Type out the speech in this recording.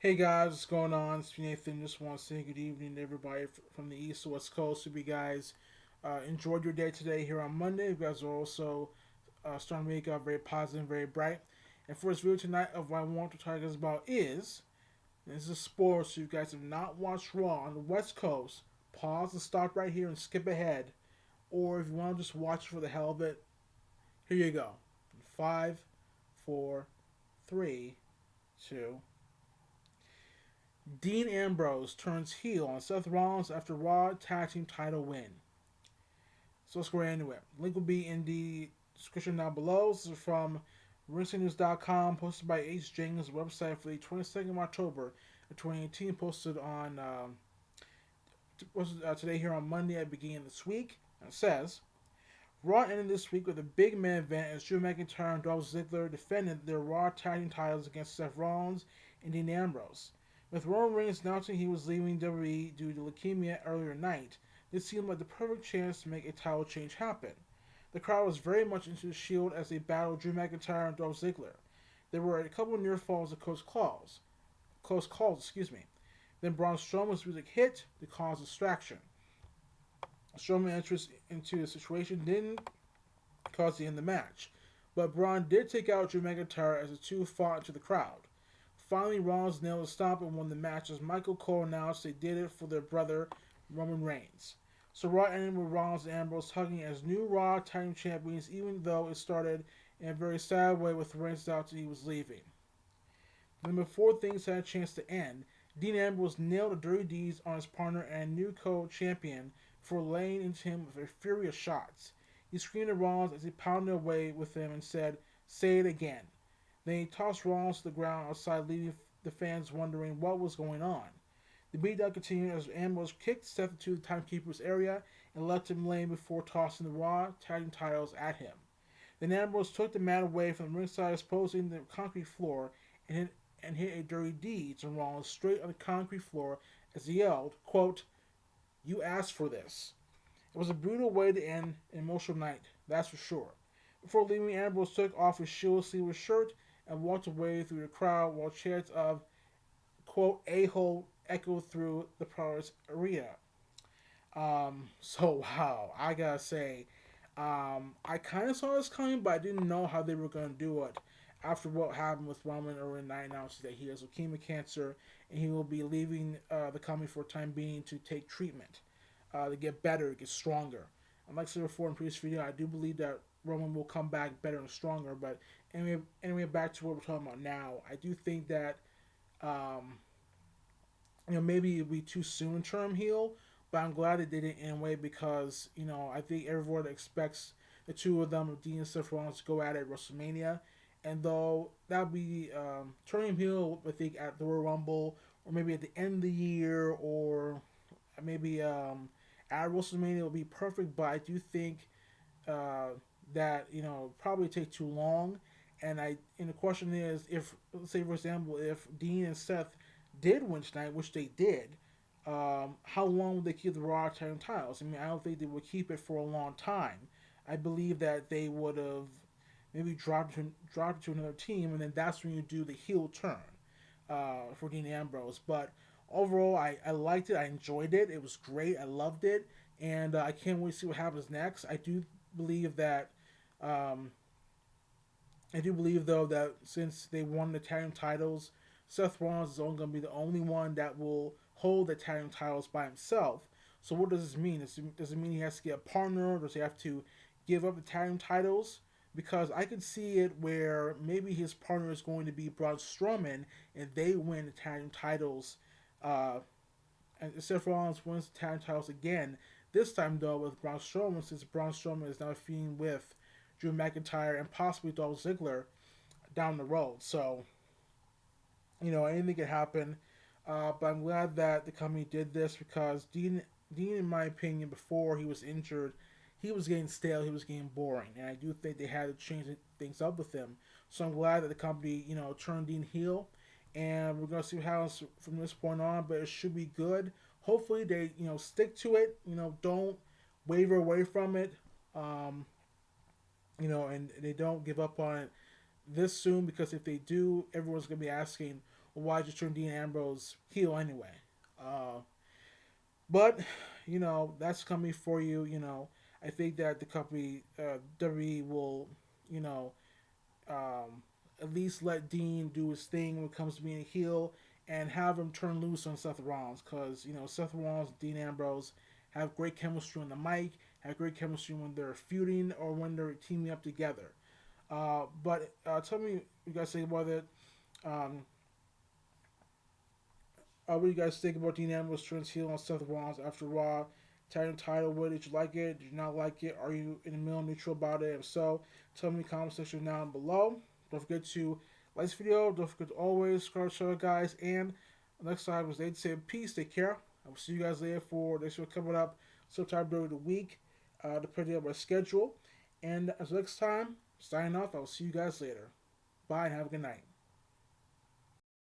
Hey guys, what's going on? It's Nathan. Just want to say good evening to everybody from the East to West Coast. Hope you guys enjoyed your day today here on Monday. You guys are also starting to make up very positive, very bright. And for this video tonight, of what I want to talk about is this is sports. So you guys have not watched Raw on the West Coast, pause and stop right here and skip ahead. Or if you want to just watch it for the hell of it, here you go. Five, four, three, two. Dean Ambrose turns heel on Seth Rollins after Raw Tag Team title win. So let's go right into it. Link will be in the description down below. This is from WrestlingNews.com, posted by H. Jenkins' website for the 22nd of October of 2018, posted on today here on Monday at the beginning of this week. And it says, Raw ended this week with a big main event as Drew McIntyre and Dolph Ziggler defended their Raw Tag Team titles against Seth Rollins and Dean Ambrose. With Roman Reigns announcing he was leaving WWE due to leukemia earlier tonight, this seemed like the perfect chance to make a title change happen. The crowd was very much into the Shield as they battled Drew McIntyre and Dolph Ziggler. There were a couple of near falls and close calls, Then Braun Strowman's music hit to cause distraction. Strowman's entrance into the situation didn't cause the end of the match, but Braun did take out Drew McIntyre as the two fought into the crowd. Finally, Rollins nailed a stomp and won the match as Michael Cole announced they did it for their brother Roman Reigns. So Raw ended with Rollins and Ambrose hugging as new Raw Tag Team Champions, even though it started in a very sad way with Reigns announcing he was leaving. Then before things had a chance to end, Dean Ambrose nailed a dirty deeds on his partner and new co-champion for laying into him with a fury of shots. He screamed at Rollins as he pounded away with him and said, "Say it again." Then he tossed Rollins to the ground outside, leaving the fans wondering what was going on. The beatdown continued as Ambrose kicked Seth into the timekeeper's area and left him laying before tossing the Raw Tag Team titles at him. Then Ambrose took the mat away from the ringside, exposing the concrete floor, and hit a dirty deeds on Rollins straight on the concrete floor as he yelled, quote, "You asked for this." It was a brutal way to end an emotional night, that's for sure. Before leaving, Ambrose took off his Shield sleeveless shirt and walked away through the crowd while chants of, quote, "a-hole" echoed through the Paris arena. So wow, I gotta say, I kind of saw this coming, but I didn't know how they were gonna do it. After what happened with Roman earlier tonight, announcing that he has leukemia cancer and he will be leaving the company for a time being to take treatment, to get better, get stronger. And like I said before in previous video, I do believe that Roman will come back better and stronger. But anyway, back to what we're talking about now. I do think that um, maybe it'd be too soon to turn him heel, but I'm glad they did it anyway because I think everyone expects the two of them, Dean and Seth Rollins, to go at it at WrestleMania, and though that would be turning him heel, I think at the Royal Rumble or maybe at the end of the year or maybe at WrestleMania will be perfect. But I do think uh, that probably take too long. And the question is, if let's say for example, if Dean and Seth did win tonight, which they did, how long would they keep the Raw Tag Team titles? I mean, I don't think they would keep it for a long time. I believe that they would have maybe dropped it to another team, and then that's when you do the heel turn for Dean Ambrose. But overall, I liked it. I enjoyed it. It was great. I loved it, and I can't wait to see what happens next. Believe that um, I do believe though that since they won the tag team titles, Seth Rollins is only going to be the only one that will hold the tag team titles by himself. So what does this mean? Does it mean he has to get a partner? Does he have to give up the tag team titles? Because I could see it where maybe his partner is going to be Braun Strowman and they win the tag team titles. Uh, and Seth Rollins wins the tag team titles again. This time though with Braun Strowman, since Braun Strowman is now feuding with Drew McIntyre and possibly Dolph Ziggler down the road. So anything could happen. But I'm glad that the company did this because Dean, in my opinion, before he was injured, he was getting stale. He was getting boring, and I do think they had to change things up with him. So I'm glad that the company, turned Dean heel, and we're gonna see how happens from this point on. But it should be good. Hopefully they, stick to it. Don't waver away from it. Um, and they don't give up on it this soon because if they do, everyone's gonna be asking, why just turn Dean Ambrose heel anyway? Uh, but that's coming for you. I think that the company WWE will you know um, at least let Dean do his thing when it comes to being a heel and have him turn loose on Seth Rollins because Seth Rollins and Dean Ambrose have great chemistry on the mic, have great chemistry when they're feuding or when they're teaming up together. But tell me what you guys think about it. Um, what do you guys think about Dean Ambrose turns heel on Seth Rollins after Raw? Tag title, what did you like it? Did you not like it? Are you in the middle neutral about it? If so, tell me in the comment section down below. Don't forget to like this video. Don't forget to always subscribe to the show, guys. And next time was they say peace. Take care. I will see you guys later for next week coming up sometime during the week, depending on my schedule. And until next time, signing off. I will see you guys later. Bye and have a good night.